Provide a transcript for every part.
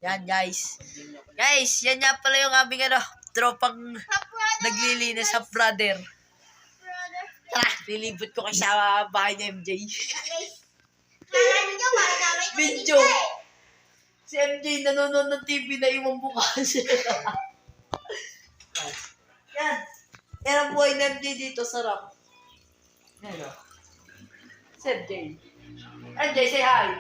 Yan, guys. Guys, yan nga pala yung aming tropang naglilinis sa brother. Tara, lilibot ko kayo sa bahay ni MJ. Video. Si MJ nanonood ng TV na iwang bukas. Yan. Yan ang buhay ni MJ dito, sarap. Yan o. Si MJ. MJ, say hi.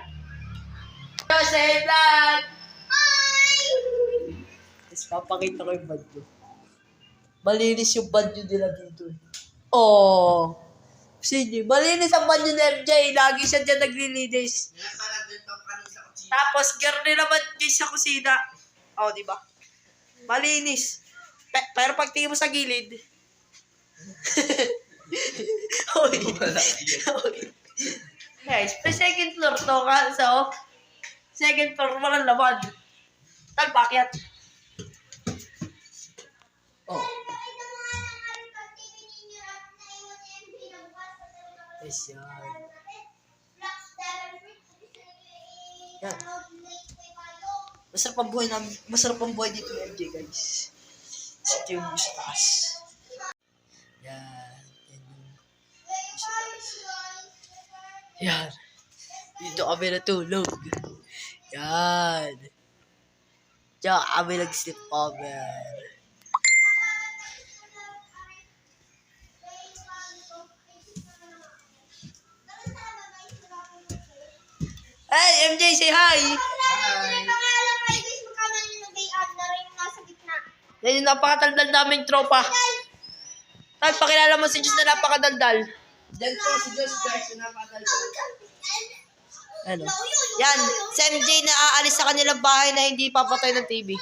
Hello, say vlog. Hi! Tapos papakita ko yung badyo. Malinis yung badyo nila dito. Oh. Sige, malinis ang banyo ni MJ. Lagi siya dyan naglilinis. Tapos, girl naman dyan sa kusina. Oh, di ba? Malinis. Pero pag tingin mo sa gilid. Oy. Guys, sa second floor to. So, second floor, walang laman. Tagpakyat. Oh. Yes, yan. Yan. Masarap ang buhay dito ng MJ, guys. Ito yung sa taas. Yan. Yan yung sa taas. Yan. Dito kami natulog. Yan. Diyan kami nag-sleep over. Hey, MJ, say hi! Yan yung napakataldal naming tropa. Tay, pakilala mo si Diyos na napakadaldal. Diyan po si Diyos, guys, yung napakadaldal. Ano? Yan, si MJ na aalis sa kanilang bahay na hindi papatay ng TV.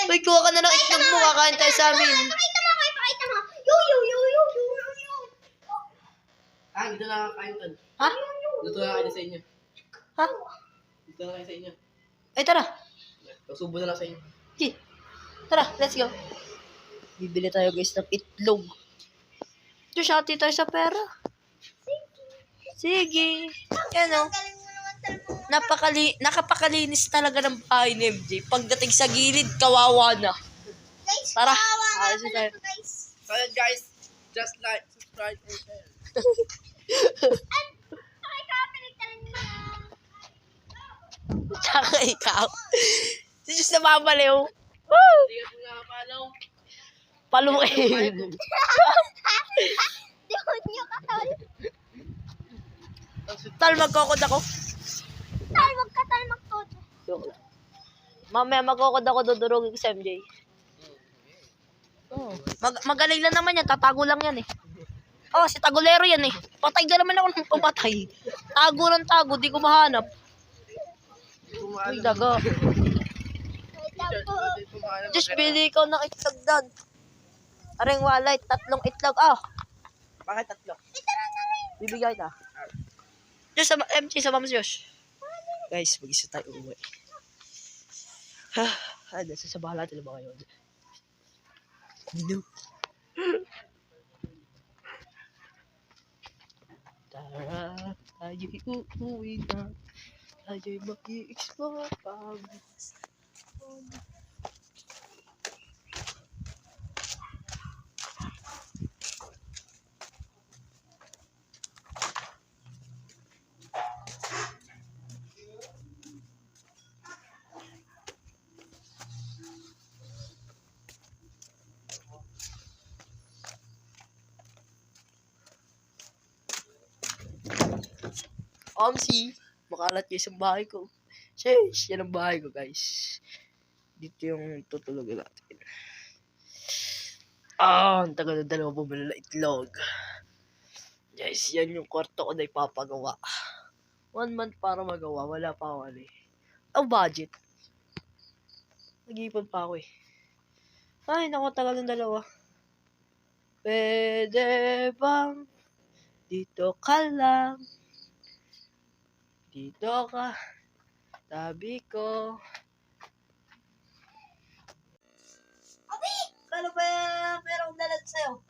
Uy, kuha ka na ng itlog mo, kakain tayo sa amin. Pakita mo. Dito na kain tol. Ha? Dito na kain sa inyo. Ha? Dito na kain sa inyo. Ay, tara. Subo na lang sa inyo. Sige. Tara, let's go. Bibili tayo guys ng itlog. Diyos, hati tayo sa pera. Sige. Yan o. Nakapakalinis talaga ng bahay ni MJ. Pagdating sa gilid, kawawa na. Guys, Tara. kawawa Ayos na tayo. na guys. So yun guys, just like, subscribe, and share. Pinagtalan mo na. Tsaka ikaw. Si Diyos na babaliw. Woo! Hindi ka po nakapalaw. Paluin. Demonyo ka, tol. Tal, magkokod ako. Tol, wag ka, tol, magtoto. Mamaya magkokod ako, dudurugin ko sa MJ. Oh. Magaling lang naman yan, tatago lang yan eh. Oh, si Tagolero yan eh. Patay ka naman ako ng pumatay. Tago ng tago, di ko mahanap. Uy, daga. Wait lang po. Just bili ikaw ng itlog doon. Aring walay, 3 itlog. Ah, Bakit tatlo? Ito na rin. bibigay ka. Diyos, MJ, sama mo si Josh. Guys, mag-isa tayo uwi. Ano, sasabahan natin ba kayo? No. Tara, tayo'y uuwi na. Tayo'y mag-i-explore pa. Omsi, makalat kayo sa bahay ko. Sheesh, yan ang bahay ko, guys. Dito yung tutulogin natin. Ang tagal na 2 bumili na itlog. Guys, yan yung kwarto ko na ipapagawa. 1 month para magawa, wala pa ako ano eh. Ang budget. Nag-iipon pa ako eh. Ay, naku, tagal ng 2. Pwede bang dito ka lang? Dito ka, tabi ko. Abi! Kano ba merong dalag sa'yo?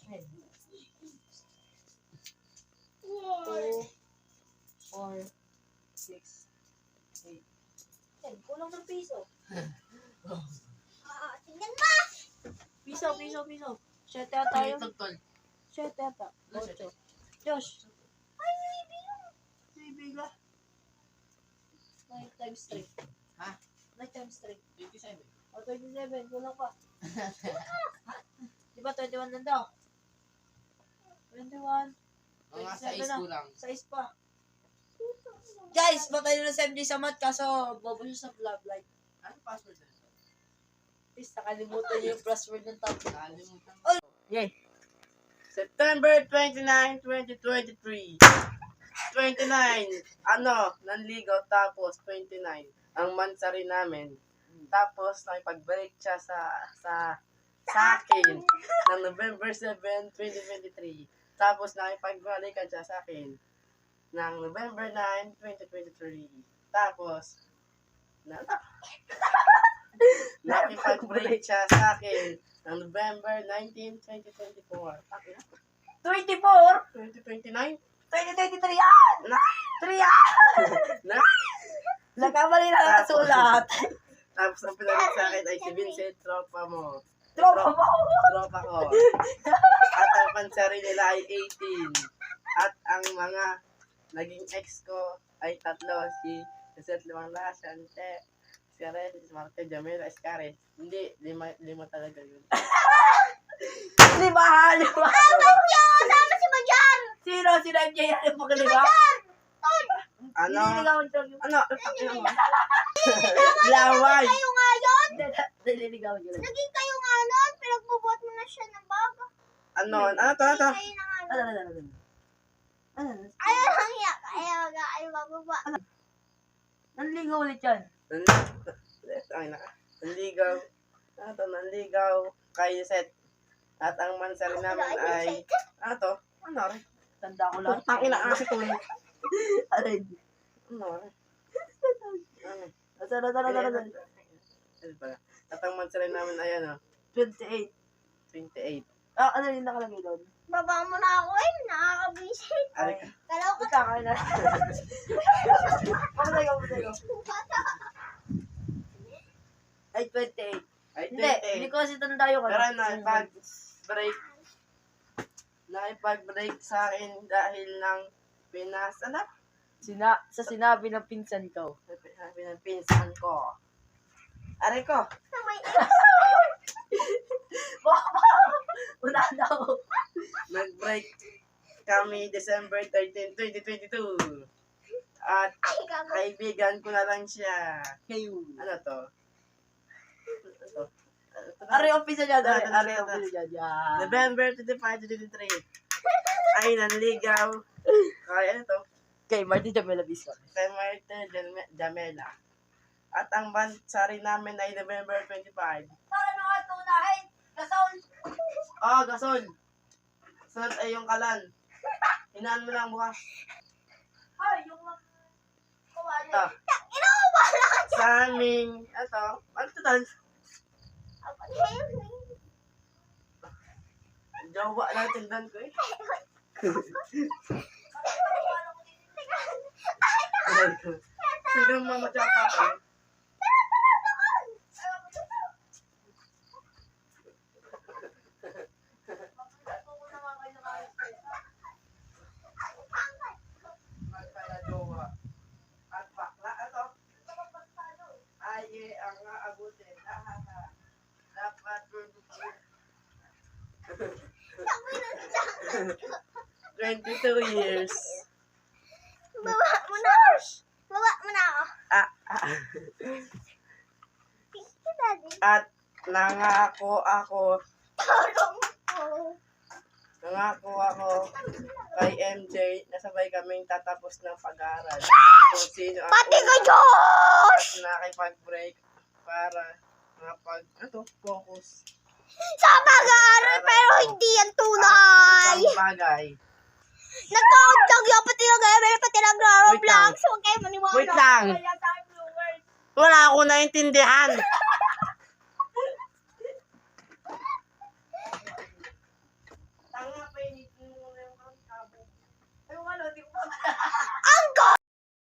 Hindi. 2, 4, 6, 8. 10. Kulang ng piso. Tingnan mo! Piso. 7 tayo. Tol. 7 ata. 8. Josh. Ay, maybe yun. Bibigla. 9 times 3. Ha? 9 times 3. 87. O, 27. Kulang pa. Di ba 21 lang daw? 21. Mga 27 size na. kulang. 6 pa. Guys, matay na sa MJ sa mat kaso bobo siya sa vlog. Like, Ano password na? please, nakalimutan niyo yung password ng tab. Nakalimutan mo. Oy! Yay! September 29, 2023. 29. Nanligaw tapos 29. Ang mansari namin. Tapos nakipag-break siya sa akin ng November 7, 2023. Tapos nakipag-balikan siya sa akin ng November 9, 2023. Tapos nakipag-break siya sa akin ng November 19, 2024. 24! 2029? 2023 yan! Na! 3 yan! Na! Nagkamali na nakasulat. Tapos ang pinalit sa akin ay si Vincent, tropa mo. Tropa mo! Tropa ko. At ang pansari nila ay 18. At ang mga naging ex ko ay 3. Si Josette Lumangla, Shante, Scarlett, Marte, Jamila, Escares. Hindi, 5 talaga yun. Limahan! Tama siya! Tama si Majan! Sino? Si MJ yan yung pakilima? Ano? Nililigawan siya yung... Ano? Laway! Kayo nga yun! Nililigawan niya lang. Naging kayo nga nun! Pinagbubuhat mo na siya ng bago. Ano? Ano to? Ano to? Kayo na nga nun. Ano? Ayaw lang yak. Ayaw mababa. Nanligaw ulit yan. Nanligaw. Ano to? Nanligaw kay Seth. At ang mansari namin ay... Ano to? Ano rin? Tanda ko lang. Putang ina kasi to. Aray. Ano rin? Ano? Tara. Ano pala? At ang mansari namin ay ano? 28. 28. Ah, ano yung nakalagay doon? Baba mo na ako eh. Nakakabisit. Ari ka. Kalaw ko. Ika, kaya na. Pagdali ko. Ay, 28. Ay, Hindi, 28. hindi ko kasi tanda yung Pero nakipag-break. Nakipag-break sa akin dahil ng pinasala. Sa sinabi ng pinsan ko. Sabi ng pinsan ko. Aray ko. May Wala daw. Nag-break kami December 13, 2022. At ay gago. kaibigan ko na lang siya. Kayo. Ano to? Ano to? Ari office niya dyan. Tara. Ari office niya dyan. November 25, 2023. Ay, nanligaw. Kaya ano to? Kay Marty Jamela Biscon. Kay Marte Jamela. At ang bansari namin ay November 25. Paano nga tunahin? Gasol! Oh, gasol. Sunod ay yung kalan. Hinaan mo lang bukas. Ay, yung mga... Kawali. Ito. Inuubala ka dyan. Sa aming, ito. Ano to doon? Jawa natin doon ko eh. Sino mga tsaka eh? Magkalajowa. At bakla, ito. Ay, ang aabutin. Dapat 22 years. Baba mo na. Baba mo na ako. Thank you, Daddy. At nangako ako Tulong ko. kay MJ na sabay kaming tatapos ng pag-aaral. Kung sino ang Pati ka, una Josh! at nakipag-break para focus Sa pag-aaral, pero hindi yan tunay. ang bagay. Nagkakotog yung pati yung gamer, pati Wait lang. nag-roblox. Huwag kayo maniwala. Wait lang. Kaya tayo viewers. Wala ako naintindihan.